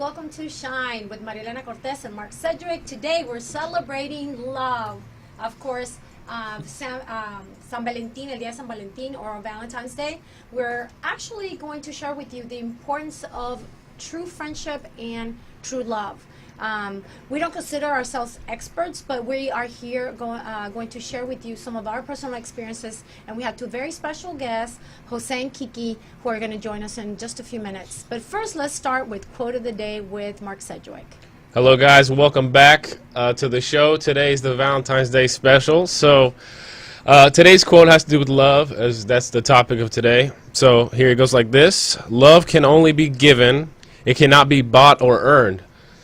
welcome to Shine with Marilena Cortez and Mark Sedgwick. Today we're celebrating love. Of course, San Valentin, el Día de San Valentin, or Valentine's Day. We're actually going to share with you the importance of true friendship and true love. We don't consider ourselves experts, but we are here going to share with you some of our personal experiences. And we have two very special guests, Jose and Kiki, who are going to join us in just a few minutes. But first, let's start with Quote of the Day with Mark Sedgwick. Hello, guys. Welcome back to the show. Today is the Valentine's Day special. So today's quote has to do with love, as that's the topic of today. So here it goes like this. Love can only be given. It cannot be bought or earned.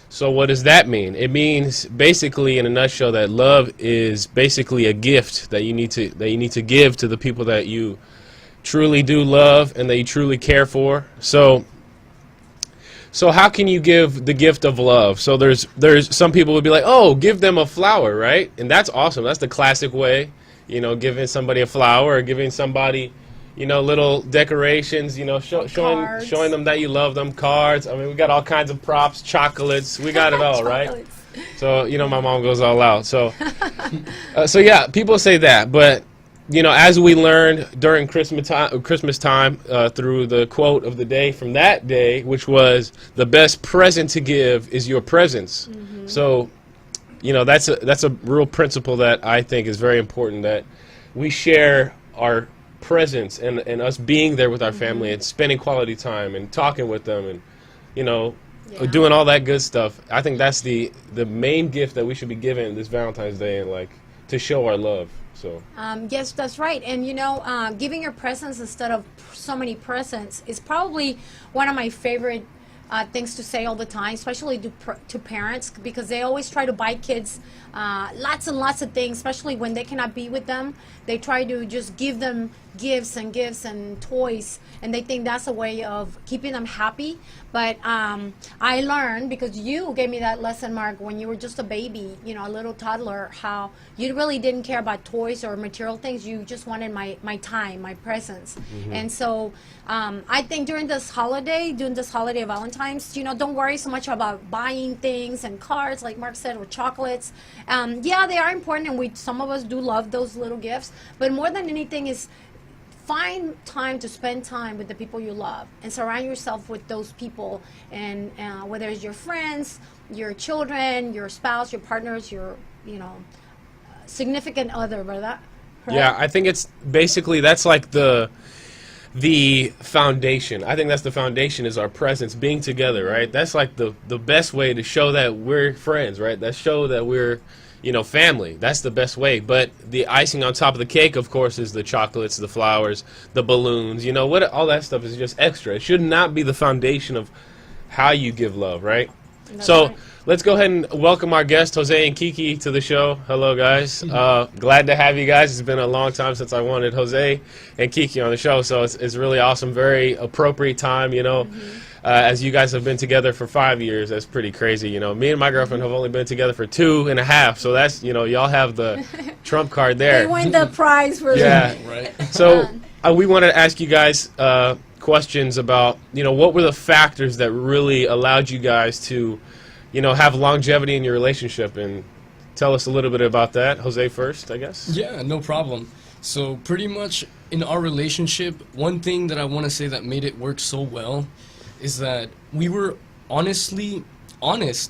So what does that mean? It means basically, in a nutshell, that love is basically a gift that you need to give to the people that you truly do love and that you truly care for. So how can you give the gift of love? So there's some people would be like, oh, give them a flower, right? And that's awesome. That's the classic way, giving somebody a flower or giving somebody, little decorations, showing them that you love them, cards. I mean, we got all kinds of props, chocolates. We got it all, right? So, my mom goes all out. So, yeah, people say that. But, as we learned during Christmas time through the quote of the day from that day, which was, the best present to give is your presence. Mm-hmm. So, that's a real principle that I think is very important, that we share our presence and us being there with our family and spending quality time and talking with them and doing all that good stuff. I think that's the main gift that we should be giving this Valentine's Day, and to show our love. So yes, that's right. And giving your presents instead of so many presents is probably one of my favorite things to say all the time, especially to parents, because they always try to buy kids lots and lots of things, especially when they cannot be with them. They try to just give them gifts and toys, and they think that's a way of keeping them happy. But I learned, because you gave me that lesson, Mark, when you were just a baby, a little toddler, how you really didn't care about toys or material things. You just wanted my time, my presence. Mm-hmm. And so I think during this holiday of Valentine's, don't worry so much about buying things and cards, like Mark said, or chocolates. Yeah, they are important, and some of us do love those little gifts. But more than anything is find time to spend time with the people you love and surround yourself with those people, and whether it's your friends, your children, your spouse, your partners, your significant other, brother. Right? Yeah, I think it's basically, that's like the foundation. I think that's the foundation, is our presence, being together, right? That's like the best way to show that we're friends, right? That show that we're family. That's the best way. But the icing on top of the cake, of course, is the chocolates, the flowers, the balloons. All that stuff is just extra. It should not be the foundation of how you give love, right? That's so right. Let's go ahead and welcome our guests, Jose and Kiki, to the show. Hello, guys. Glad to have you guys. It's been a long time since I wanted Jose and Kiki on the show, so it's really awesome. Very appropriate time, Mm-hmm. As you guys have been together for 5 years. That's pretty crazy. Me and my girlfriend have only been together for 2.5, so that's, y'all have the trump card there. They win the prize for yeah. Right. So we wanted to ask you guys questions about, what were the factors that really allowed you guys to, have longevity in your relationship, and tell us a little bit about that. Jose first, I guess. Yeah, no problem. So pretty much in our relationship, one thing that I want to say that made it work so well is that we were honest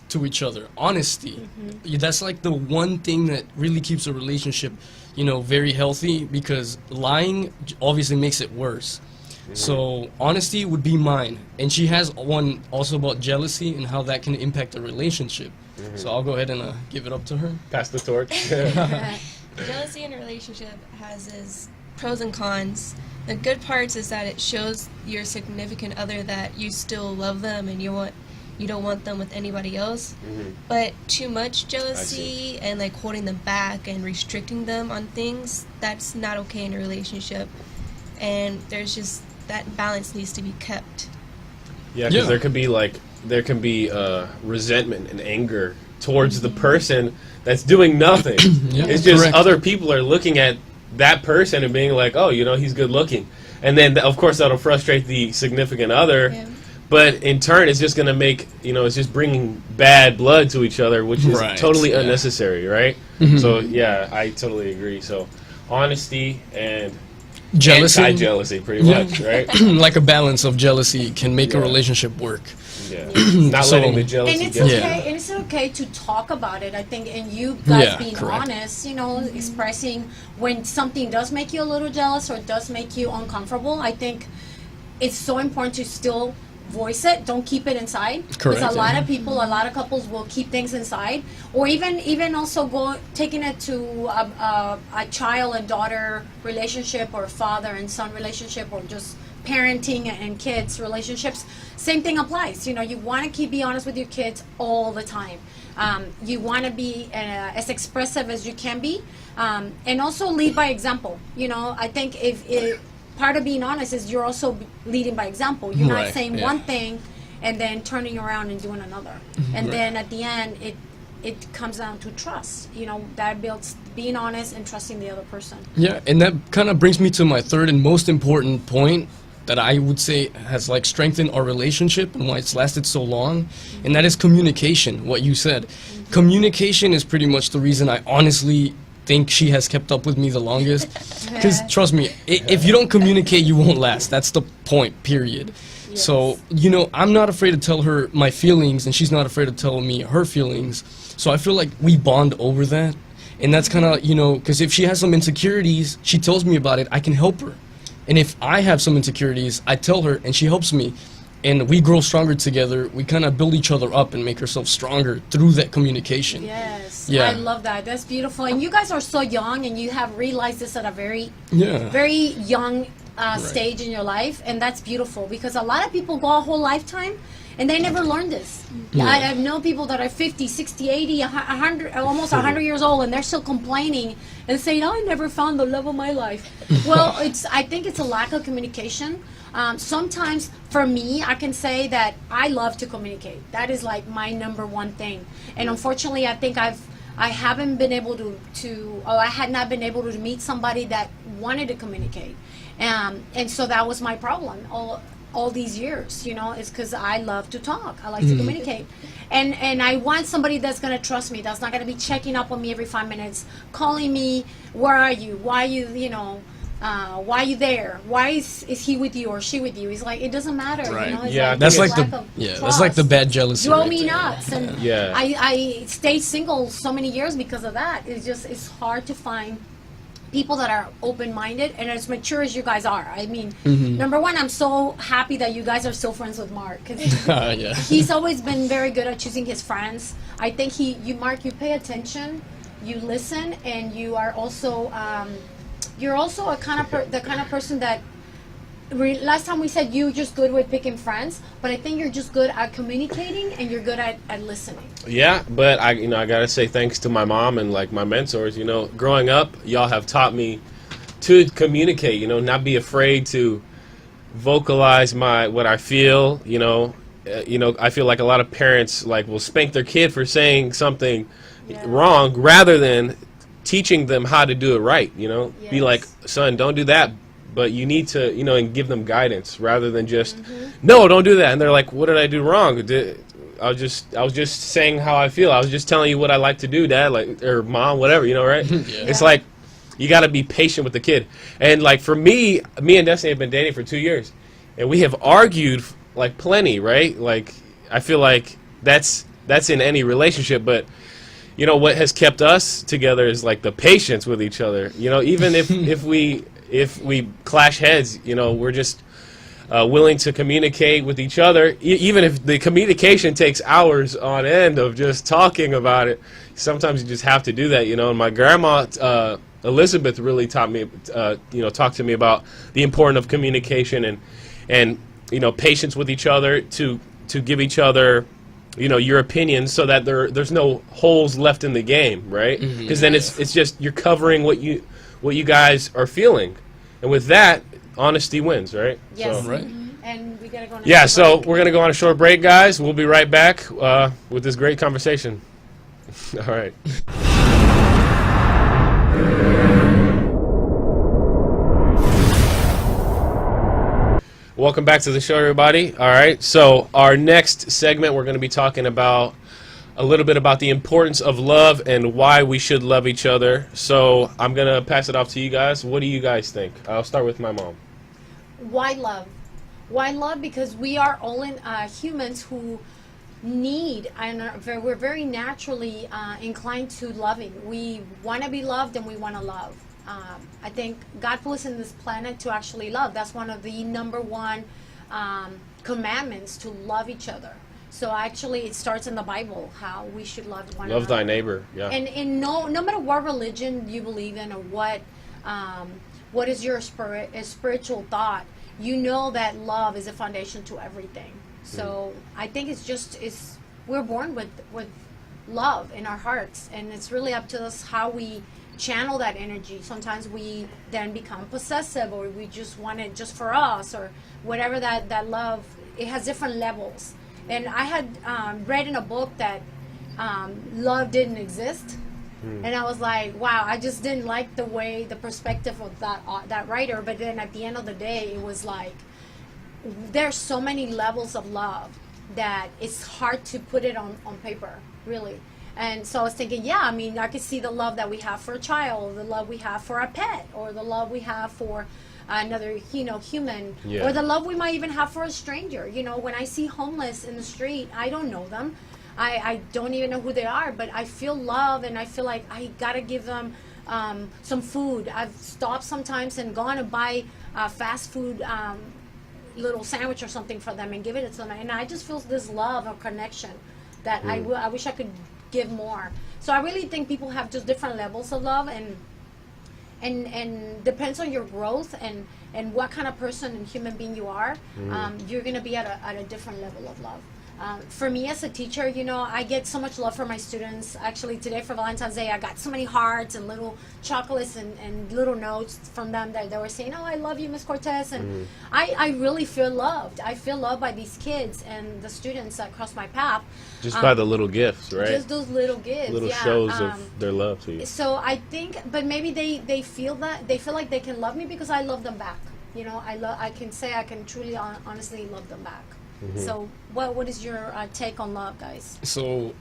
to each other. Honesty. Mm-hmm. That's like the one thing that really keeps a relationship, very healthy, because lying obviously makes it worse. Mm-hmm. So honesty would be mine. And she has one also about jealousy and how that can impact a relationship. Mm-hmm. So I'll go ahead and give it up to her. Pass the torch. Jealousy in a relationship has its pros and cons. The good parts is that it shows your significant other that you still love them and you don't want them with anybody else. Mm-hmm. But too much jealousy and holding them back and restricting them on things, that's not okay in a relationship. And there's just that balance needs to be kept. Yeah, because there can be resentment and anger towards the person that's doing nothing. Yeah, it's just correct. Other people are looking at that person and being like, oh, he's good looking. And then, of course, that'll frustrate the significant other. Yeah. but in turn, it's just gonna make it's just bringing bad blood to each other, which is Right, totally yeah. unnecessary, right? So yeah, I totally agree. So honesty and Jealousy. anti-jealousy, pretty much, right? Like a balance of jealousy can make a Yeah. relationship work. Yeah, not So- letting the jealousy And it's get. okay. Yeah. And it's okay to talk about it. I think, and you guys Yeah, being correct. honest, expressing when something does make you a little jealous or does make you uncomfortable. I think it's so important to still voice it. Don't keep it inside. Because Correct, a lot yeah. of people, a lot of couples will keep things inside, or even also taking it to a child and daughter relationship, or father and son relationship, or just parenting and kids relationships. Same thing applies. You want to be honest with your kids all the time. You want to be as expressive as you can be, and also lead by example. I think if part of being honest is you're also leading by example. You're not Right, saying yeah. one thing and then turning around and doing another. And then at the end, it comes down to trust. That builds being honest and trusting the other person. Yeah, and that kind of brings me to my third and most important point that I would say has like strengthened our relationship and why it's lasted so long, and that is communication. What you said, communication is pretty much the reason I honestly think she has kept up with me the longest. Because trust me, if you don't communicate, you won't last. That's the point. Period. So I'm not afraid to tell her my feelings, and she's not afraid to tell me her feelings. So I feel like we bond over that, and that's kind of because if she has some insecurities, she tells me about it. I can help her. And if I have some insecurities, I tell her and she helps me. And we grow stronger together. We kind of build each other up and make ourselves stronger through that communication. Yes, Yeah. I love that. That's beautiful. And you guys are so young, and you have realized this at a very, Yeah. very young stage in your life, and that's beautiful, because a lot of people go a whole lifetime and they never learn this. Yeah. I know people that are 50, 60, 80, 100, almost 100 years old, and they're still complaining and saying, I never found the love of my life. Well, I think it's a lack of communication. Sometimes, for me, I can say that I love to communicate. That is like my number one thing. And unfortunately, I think I haven't been able or I had not been able to meet somebody that wanted to communicate. And so that was my problem all these years, it's because I love to talk. I like to communicate. And I want somebody that's going to trust me, that's not going to be checking up on me every 5 minutes, calling me, where are you? Why are you, why are you there? Why is he with you or she with you? He's like, it doesn't matter. Right. It's Yeah, like That's this like lack the of that's like the trust. bad jealousy. Drove right me there. nuts, and Yeah. I stayed single so many years because of that. It's hard to find people that are open-minded and as mature as you guys are. I mean, number one, I'm so happy that you guys are still friends with Mark, because Yeah. he's always been very good at choosing his friends. I think Mark, you pay attention, you listen, and you are also you're also the kind of person that last time we said you're just good with picking friends, but I think you're just good at communicating and you're good at listening. Yeah, but I gotta say thanks to my mom and like my mentors. Growing up, y'all have taught me to communicate. Not be afraid to vocalize what I feel. I feel like a lot of parents will spank their kid for saying something wrong rather than teaching them how to do it right. Be like, son, don't do that. But you need to, and give them guidance rather than just, no, don't do that. And they're like, what did I do wrong? I was just saying how I feel. I was just telling you what I like to do, Dad, or Mom, whatever, right? It's like you got to be patient with the kid. And for me and Destiny have been dating for 2 years, and we have argued plenty, right? I feel like that's in any relationship, but what has kept us together is the patience with each other. Even if we clash heads, we're just willing to communicate with each other, even if the communication takes hours on end of just talking about it. Sometimes you just have to do that, And my grandma, Elizabeth, really taught me, talked to me about the importance of communication and patience with each other to give each other, your opinions, so that there's no holes left in the game, right? Because then it's just you're covering what you guys are feeling, and with that, honesty wins, right? Yes. So, Right. And we gotta go on a yeah, short so break. we're gonna go on a short break, guys. We'll be right back with this great conversation. All right. Welcome back to the show, everybody. All right, so our next segment, we're going to be talking about a little bit about the importance of love and why we should love each other. So I'm going to pass it off to you guys. What do you guys think? I'll start with my mom. Why love? Why love? Because we are all humans who need, and we're very naturally inclined to loving. We want to be loved and we want to love. I think God put us in this planet to actually love. That's one of the number one commandments, to love each other. So actually, it starts in the Bible how we should love one another. Love thy neighbor. Yeah. And no matter what religion you believe in, or what is your spiritual thought, you know that love is a foundation to everything. So I think we're born with love in our hearts, and it's really up to us how we channel that energy. Sometimes we then become possessive, or we just want it just for us, or whatever that love. It has different levels. And I had read in a book that love didn't exist. And I was like, wow, I just didn't like the perspective of that writer. But then at the end of the day, it was like, there's so many levels of love that it's hard to put it on paper, really. And so I was thinking, yeah, I mean, I could see the love that we have for a child, the love we have for a pet, or the love we have for another, human, Yeah. or the love we might even have for a stranger. When I see homeless in the street, I don't know them. I don't even know who they are, but I feel love, and I feel like I gotta give them some food. I've stopped sometimes and gone to buy fast food little sandwich or something for them and give it to them, and I just feel this love or connection that I wish I could give more. So I really think people have just different levels of love, and depends on your growth and what kind of person and human being you are. You're gonna be at a different level of love. For me as a teacher, I get so much love from my students. Actually, today for Valentine's Day, I got so many hearts and little chocolates and little notes from them that they were saying, "Oh, I love you, Miss Cortez." And I really feel loved. I feel loved by these kids and the students that cross my path. Just by the little gifts, right? Just those little gifts. Little yeah. shows of their love to you. So I think, but maybe they feel like they can love me because I love them back. I can say I can truly, honestly love them back. So what is your take on love, guys? So,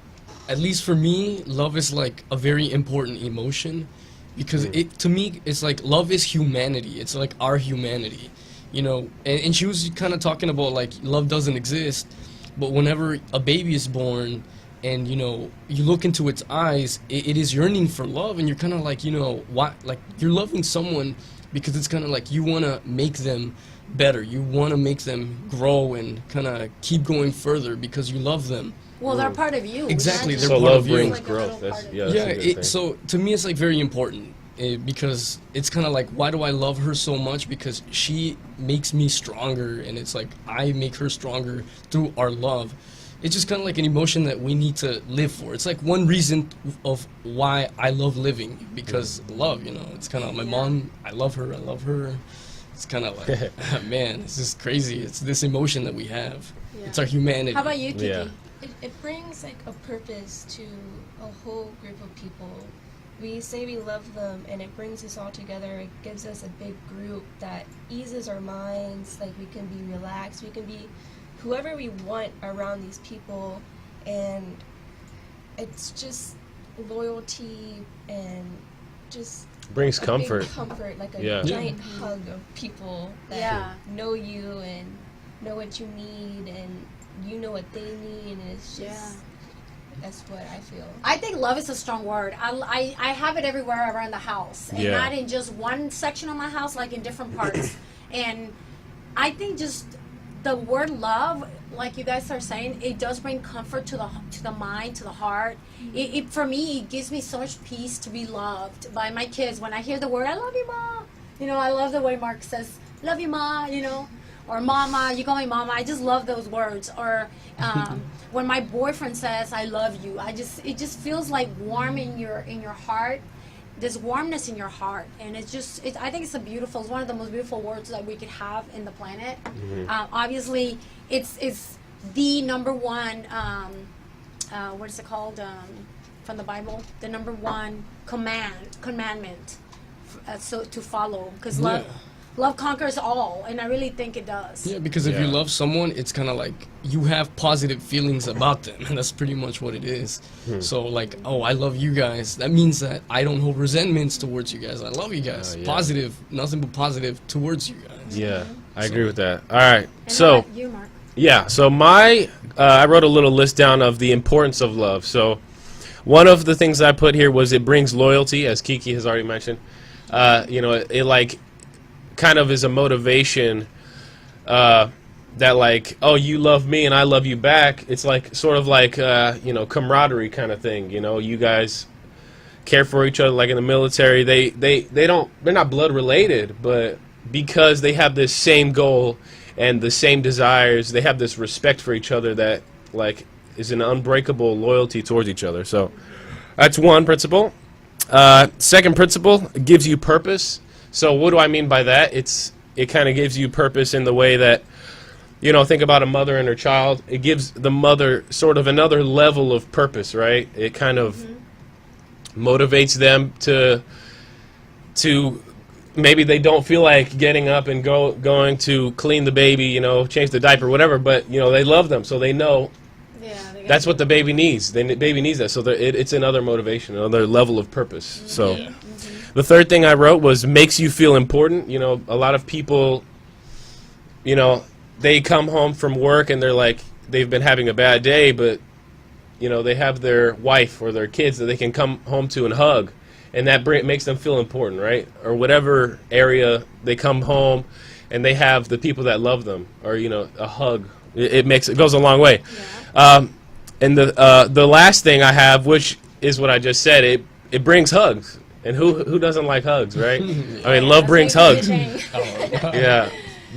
at least for me, love is like a very important emotion, because to me, it's like love is humanity. It's like our humanity, and she was kind of talking about like love doesn't exist, but whenever a baby is born and you look into its eyes, it is yearning for love, and you're kind of like, why, like you're loving someone because it's kind of like you want to make them better, you want to make them grow and kind of keep going further because you love them. Well, they're part of you. Exactly, It's they're So part love of you. brings Like a growth. little That's, part of yeah, you. that's Yeah, a good thing. so to me it's like very important, because it's kind of like, why do I love her so much? Because she makes me stronger, and it's like I make her stronger through our love. It's just kind of like an emotion that we need to live for. It's like one reason of why I love living, because love, it's kind of my mom, I love her. It's kind of like, man, it's just crazy. It's this emotion that we have. Yeah. It's our humanity. How about you, Kiki? Yeah. It brings like a purpose to a whole group of people. We say we love them, and it brings us all together. It gives us a big group that eases our minds. Like, we can be relaxed. We can be whoever we want around these people, and it's just loyalty and just Brings a comfort. big comfort, like a Yeah. giant hug of people that Yeah. know you and know what you need, and you know what they need, and it's just Yeah. that's what I feel. I think love is a strong word. I have it everywhere around the house, and Yeah. not in just one section of my house, like in different parts. And I think just the word love, like you guys are saying, it does bring comfort to the mind, to the heart. It for me, it gives me so much peace to be loved by my kids. When I hear the word, "I love you, Ma," I love the way Mark says, "Love you, Ma," or "Mama," you call me Mama. I just love those words. Or when my boyfriend says, "I love you," it just feels like warm in your heart. There's warmness in your heart, and I think it's it's one of the most beautiful words that we could have in the planet. Obviously, it's the number one, what is it called, from the Bible? The number one commandment, so to follow, because love conquers all, and I really think it does. Yeah, because if you Yeah. love someone, it's kind of like you have positive feelings about them, and that's pretty much what it is. So, like, oh, I love you guys. That means that I don't hold resentments towards you guys. I love you guys. Yeah. Positive, nothing but positive towards you guys. Yeah, I agree with that. All right, And so how about you, Mark? yeah, so I wrote a little list down of the importance of love. So one of the things I put here was it brings loyalty, as Kiki has already mentioned. It like kind of is a motivation that like, oh, you love me and I love you back. It's like sort of like camaraderie kind of thing. You guys care for each other, like in the military. They're not blood related, but because they have this same goal and the same desires, they have this respect for each other that like is an unbreakable loyalty towards each other. So that's one principle. Second principle, it gives you purpose. So what do I mean by that? It kind of gives you purpose in the way that, think about a mother and her child. It gives the mother sort of another level of purpose, right? It kind of motivates them to maybe they don't feel like getting up and going to clean the baby, change the diaper, whatever, but they love them, so they know that's what the baby needs. The baby needs that, so it's another motivation, another level of purpose. So the third thing I wrote was makes you feel important. A lot of people, they come home from work and they're like, they've been having a bad day, but they have their wife or their kids that they can come home to and hug, and that makes them feel important, right? Or whatever area they come home and they have the people that love them, or a hug. It goes a long way. And the last thing I have, which is what I just said, it brings hugs. And who doesn't like hugs, right? I mean, love brings hugs. Yeah,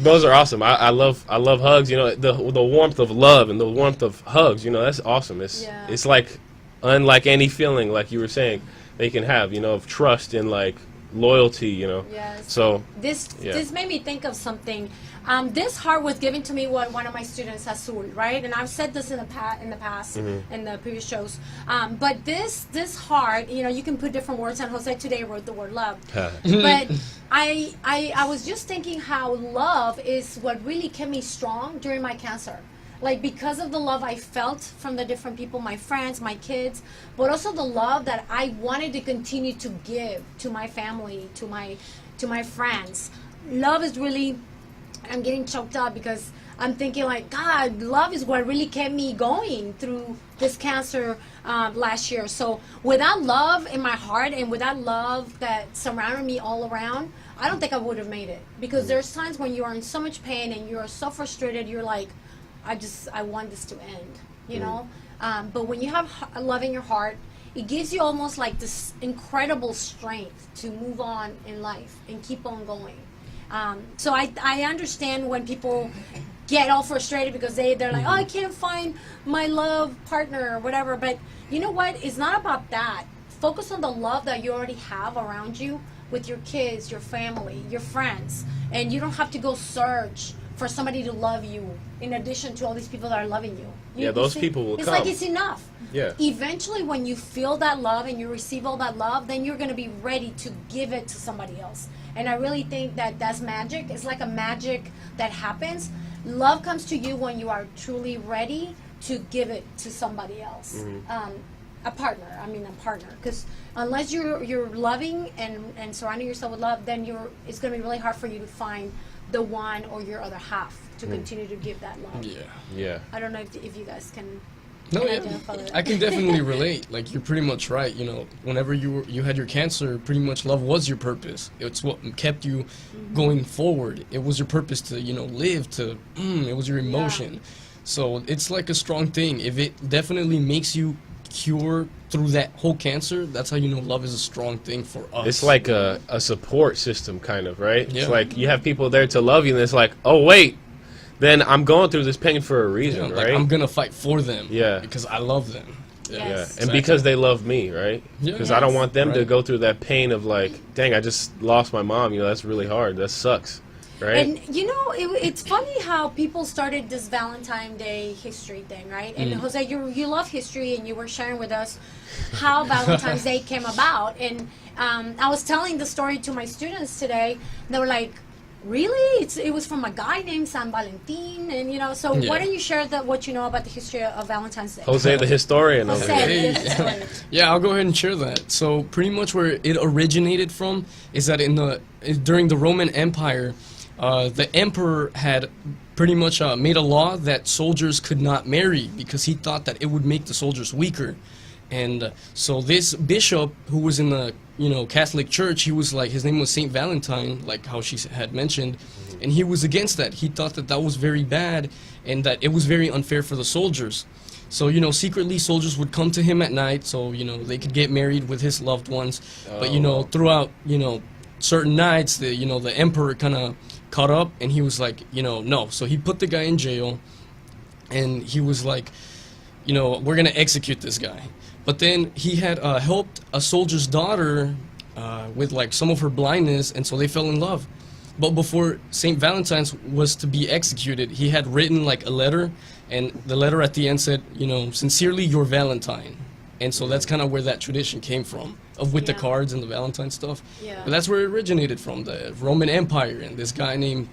those are awesome. I love hugs. The warmth of love and the warmth of hugs. That's awesome. It's like unlike any feeling, like you were saying, they can have. Of trust and like loyalty. Yes. So this made me think of something. This heart was given to me by one of my students, Azul, right? And I've said this in the past, in the previous shows. But this heart, you can put different words on. Jose today wrote the word love. But I was just thinking how love is what really kept me strong during my cancer. Like, because of the love I felt from the different people, my friends, my kids, but also the love that I wanted to continue to give to my family, to my friends. Love is really, I'm getting choked up because I'm thinking like, God, love is what really kept me going through this cancer last year. So without love in my heart and without love that surrounded me all around, I don't think I would have made it. Because there's times when you are in so much pain and you're so frustrated, you're like, I want this to end, But when you have love in your heart, it gives you almost like this incredible strength to move on in life and keep on going. So I understand when people get all frustrated because they're like, oh, I can't find my love partner or whatever. But you know what? It's not about that. Focus on the love that you already have around you with your kids, your family, your friends. And you don't have to go search for somebody to love you in addition to all these people that are loving you. Those people will it's come. It's like it's enough. Yeah. Eventually, when you feel that love and you receive all that love, then you're going to be ready to give it to somebody else. And I really think that that's magic. It's like a magic that happens. Love comes to you when you are truly ready to give it to somebody else. A partner. Because unless you're loving and surrounding yourself with love, then it's going to be really hard for you to find the one or your other half to continue to give that love. Yeah. I don't know if you guys can. No, yeah, identify that. I can definitely relate. Like, you're pretty much right. Whenever you had your cancer, pretty much love was your purpose. It's what kept you going forward. It was your purpose to, live. It was your emotion. So it's like a strong thing. If it definitely makes you cure through that whole cancer, that's how love is a strong thing for us. It's like a support system, kind of, right? Yeah. It's like you have people there to love you, and it's like, oh, wait, then I'm going through this pain for a reason, like, right? I'm going to fight for them. Yeah. Because I love them. Yes. And because they love me, right? Yeah. Because I don't want them to Right. go through that pain of like, dang, I just lost my mom. That's really hard. That sucks, right? And it's funny how people started this Valentine Day history thing, right? And Jose, you love history, and you were sharing with us how Valentine's Day came about. And I was telling the story to my students today. They were like, really? It was from a guy named San Valentin, and so Yeah. why don't you share what you know about the history of Valentine's Day? Jose, the historian over Jose, here. the historian. Yeah, I'll go ahead and share that. So pretty much where it originated from is that during the Roman Empire, the emperor had pretty much made a law that soldiers could not marry because he thought that it would make the soldiers weaker. And so this bishop, who was in the Catholic Church, he was like, his name was Saint Valentine, like how she had mentioned, and he was against that. He thought that that was very bad and that it was very unfair for the soldiers. So secretly soldiers would come to him at night, so they could get married with his loved ones. But throughout certain nights, the emperor kind of caught up, and he was like, no. So he put the guy in jail, and he was like, we're gonna execute this guy. But then he had helped a soldier's daughter with like some of her blindness, and so they fell in love. But before Saint Valentine's was to be executed, he had written like a letter, and the letter at the end said, sincerely your Valentine. And so that's kind of where that tradition came from, with the Yeah. cards and the Valentine stuff. Yeah. But that's where it originated from, the Roman Empire, and this guy named,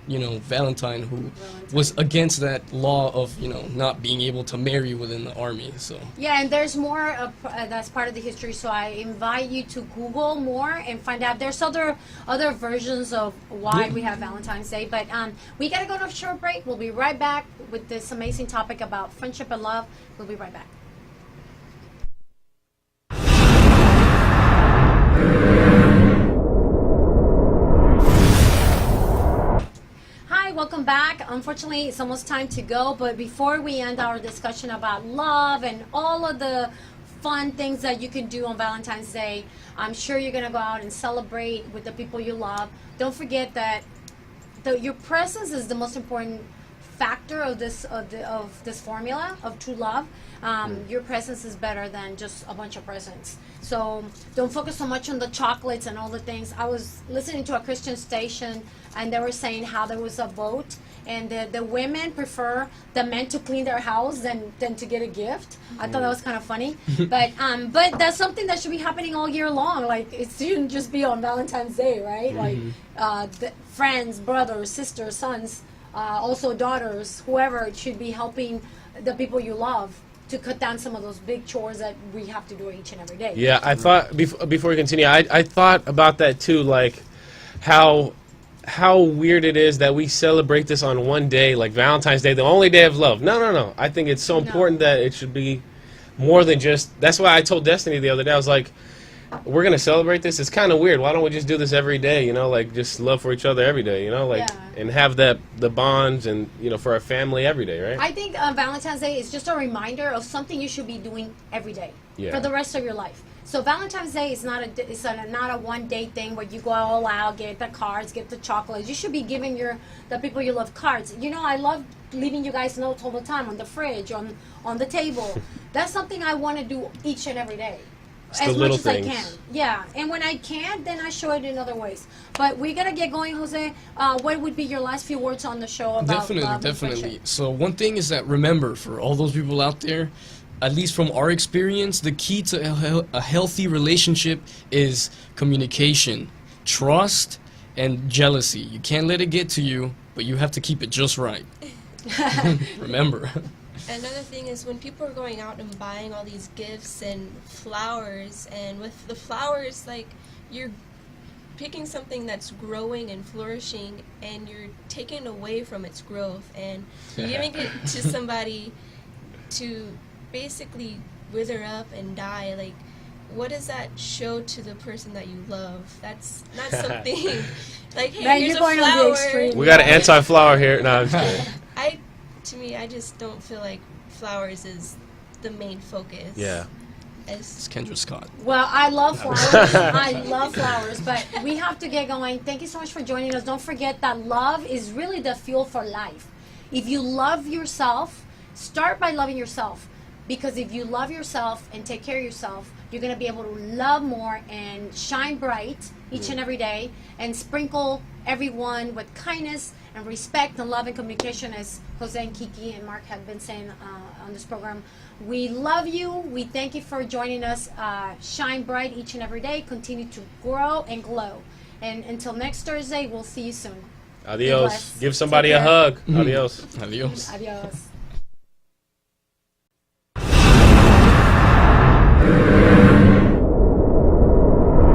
Valentine, who was against that law of, not being able to marry within the army. So Yeah, and there's more that's part of the history. So I invite you to Google more and find out. There's other versions of why we have Valentine's Day. But we gotta go to a short break. We'll be right back with this amazing topic about friendship and love. We'll be right back. Hi, welcome back. Unfortunately, it's almost time to go, but before we end our discussion about love and all of the fun things that you can do on Valentine's Day, I'm sure you're going to go out and celebrate with the people you love. Don't forget that your presence is the most important factor of this formula of true love. Your presence is better than just a bunch of presents. So don't focus so much on the chocolates and all the things. I was listening to a Christian station, and they were saying how there was a vote, and the women prefer the men to clean their house than to get a gift. I thought that was kind of funny. But that's something that should be happening all year long. Like, it shouldn't just be on Valentine's Day, right? Like the friends, brothers, sisters, sons, also daughters, whoever should be helping the people you love to cut down some of those big chores that we have to do each and every day. Yeah, I thought before we continue, I thought about that too, like how weird it is that we celebrate this on one day, like Valentine's Day, the only day of love. No. I think it's so important that it should be more than just. That's why I told Destiny the other day. I was like, we're gonna celebrate this. It's kind of weird. Why don't we just do this every day? Like just love for each other every day. And have the bonds and for our family every day, right? I think Valentine's Day is just a reminder of something you should be doing every day for the rest of your life. So Valentine's Day is not a one day thing where you go all out, get the cards, get the chocolates. You should be giving the people you love cards. I love leaving you guys notes all the time on the fridge, on the table. That's something I want to do each and every day. It's As the much little as things. I can. Yeah. And when I can't, then I show it in other ways. But we got to get going, Jose. What would be your last few words on the show about love and Definitely. friendship? So one thing is that, remember, for all those people out there, at least from our experience, the key to a healthy relationship is communication, trust, and jealousy. You can't let it get to you, but you have to keep it just right. Remember. Another thing is when people are going out and buying all these gifts and flowers, and with the flowers, like, you're picking something that's growing and flourishing, and you're taking away from its growth, and you're giving it to somebody to basically wither up and die. Like, what does that show to the person that you love? That's not something like, hey, Man, here's you're a going on the flower. extreme. We got an anti-flower here. No, I'm just kidding. To me, I just don't feel like flowers is the main focus. Yeah. It's Kendra Scott. Well, I love flowers. I love flowers, but we have to get going. Thank you so much for joining us. Don't forget that love is really the fuel for life. If you love yourself, start by loving yourself. Because if you love yourself and take care of yourself, you're going to be able to love more and shine bright each and every day and sprinkle everyone with kindness and respect and love and communication, as Jose and Kiki and Mark have been saying on this program. We love you. We thank you for joining us. Shine bright each and every day. Continue to grow and glow. And until next Thursday, we'll see you soon. Adios. blessed. Give somebody Take a care. hug. Adios. Adios. Adios.